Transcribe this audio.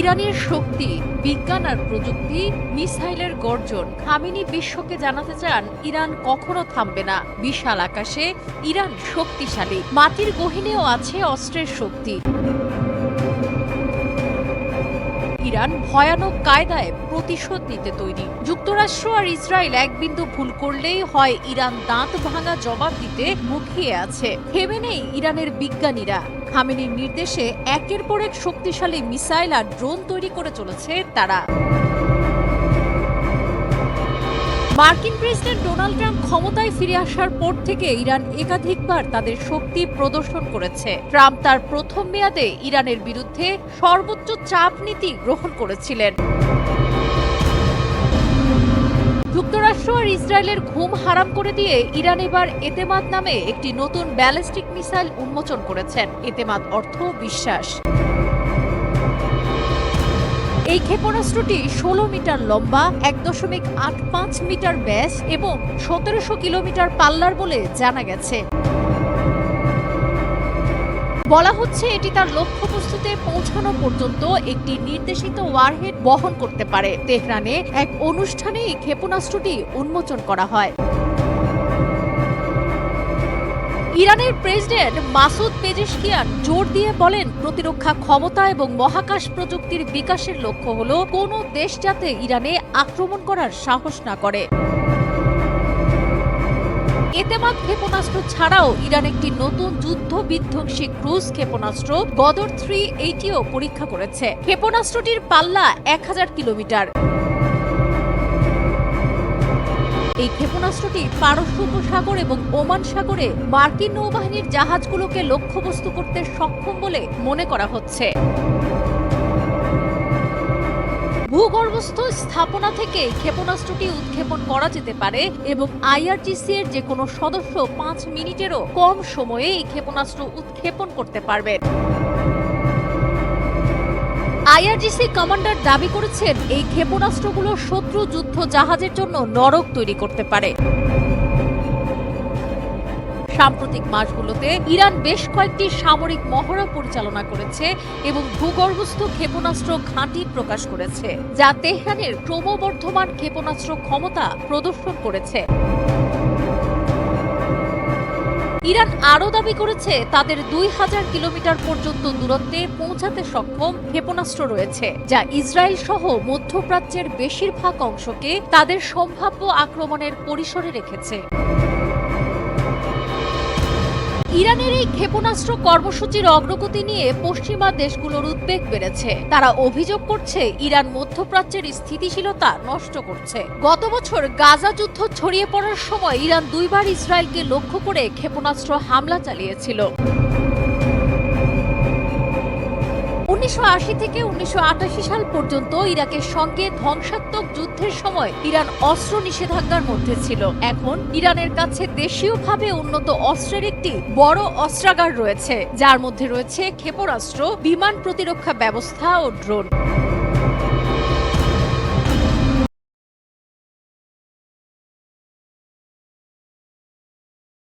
ইরানের শক্তি, বিজ্ঞান আর প্রযুক্তি, মিসাইলের গর্জন। খামেনি বিশ্বকে জানাতে চান ইরান কখনো থামবে না। বিশাল আকাশে ইরান শক্তিশালী, মাটির গহীনেও আছে অস্ত্রের শক্তি। ইরান ভয়ানক কায়দায় প্রতিশোধ নিতে তৈরি। যুক্তরাষ্ট্র আর ইসরায়েল এক বিন্দু ভুল করলেই হয় ইরান দাঁত ভাঙা জবাব দিতে মুখিয়ে আছে। থেমে নেই ইরানের বিজ্ঞানীরা। খামেনির নির্দেশে একের পর এক শক্তিশালী মিসাইল আর ড্রোন তৈরি করে চলেছে তারা। মার্কিন প্রেসিডেন্ট ডোনাল্ড ট্রাম্প ক্ষমতায় ফিরে আসার পর থেকে ইরান একাধিকবার তাদের শক্তি প্রদর্শন করেছে। ট্রাম্প তার প্রথম মেয়াদে ইরানের বিরুদ্ধে সর্বোচ্চ চাপ নীতি গ্রহণ করেছিলেন। যুক্তরাষ্ট্র আর ইসরায়েলের ঘুম হারাম করে দিয়ে ইরান এবার এতেমাদ নামে একটি নতুন ব্যালিস্টিক মিসাইল উন্মোচন করেছেন। এতেমাদ অর্থ বিশ্বাস। এই ক্ষেপণাস্ত্রটি 16 মিটার লম্বা, 1.85 মিটার ব্যাস এবং 1700 কিলোমিটার পাল্লার বলে জানা গেছে। বলা হচ্ছে এটি তার লক্ষ্যবস্তুতে পৌঁছানো পর্যন্ত একটি নির্দেশিত ওয়ারহেড বহন করতে পারে। তেহরানে এক অনুষ্ঠানে এই ক্ষেপণাস্ত্রটি উন্মোচন করা হয়। ইরানের প্রেসিডেন্ট মাসুদ পেজেশকিয়ান জোর দিয়ে বলেন, প্রতিরক্ষা ক্ষমতা এবং মহাকাশ প্রযুক্তির বিকাশের লক্ষ্য হল কোনো দেশ যাতে ইরানে আক্রমণ করার সাহস না করে। এতেমাদ ক্ষেপণাস্ত্র ছাড়াও ইরান একটি নতুন যুদ্ধ বিধ্বংসী ক্রুজ ক্ষেপণাস্ত্র গদর 380ও পরীক্ষা করেছে। ক্ষেপণাস্ত্রটির পাল্লা 1000 কিলোমিটার। এই ক্ষেপণাস্ত্রটি পারস্য উপসাগর এবং ওমান সাগরে মার্কিন নৌবাহিনীর জাহাজগুলোকে লক্ষ্যবস্তু করতে সক্ষম বলে মনে করা হচ্ছে। ভূগর্ভস্থ স্থাপনা থেকে ক্ষেপণাস্ত্রটি উৎক্ষেপণ করা যেতে পারে এবং আইআরজিসি এর যে কোনো সদস্য 5 মিনিটেরও কম সময়ে এই ক্ষেপণাস্ত্র উৎক্ষেপণ করতে পারবেন। আইআরজিসি কমান্ডার দাবি করেছেন, এই ক্ষেপণাস্ত্রগুলো শত্রু যুদ্ধ জাহাজের জন্য নরক তৈরি করতে পারে। সাম্প্রতিক মাসগুলোতে ইরান বেশ কয়েকটি সামরিক মহড়া পরিচালনা করেছে এবং ভূগর্ভস্থ ক্ষেপণাস্ত্র ঘাঁটি প্রকাশ করেছে, যা তেহরানের ক্রমবর্ধমান ক্ষেপণাস্ত্র ক্ষমতা প্রদর্শন করেছে। ইরান আরও দাবি করেছে তাদের 2000 কিলোমিটার পর্যন্ত দূরত্বে পৌঁছাতে সক্ষম ক্ষেপণাস্ত্র রয়েছে, যা ইসরায়েল সহ মধ্যপ্রাচ্যের বেশিরভাগ অংশকে তাদের সম্ভাব্য আক্রমণের পরিসরে রেখেছে। ইরানের এই ক্ষেপণাস্ত্র কর্মসূচির অগ্রগতি নিয়ে পশ্চিমা দেশগুলোর উদ্বেগ বেড়েছে। তারা অভিযোগ করছে ইরান মধ্যপ্রাচ্যের স্থিতিশীলতা নষ্ট করছে। গত বছর গাজা যুদ্ধ ছড়িয়ে পড়ার সময় ইরান 2 বার ইসরায়েলকে লক্ষ্য করে ক্ষেপণাস্ত্র হামলা চালিয়েছিল। 1980 থেকে 1988 সাল পর্যন্ত ইরাকের সঙ্গে ধ্বংসাত্মক যুদ্ধের সময় ইরান অস্ত্র নিষেধাজ্ঞার মধ্যে ছিল। এখন ইরানের কাছে দেশীয়ভাবে উন্নত অস্ত্রের একটি বড় অস্ত্রাগার রয়েছে, যার মধ্যে রয়েছে ক্ষেপণাস্ত্র, বিমান প্রতিরক্ষা ব্যবস্থা ও ড্রোন।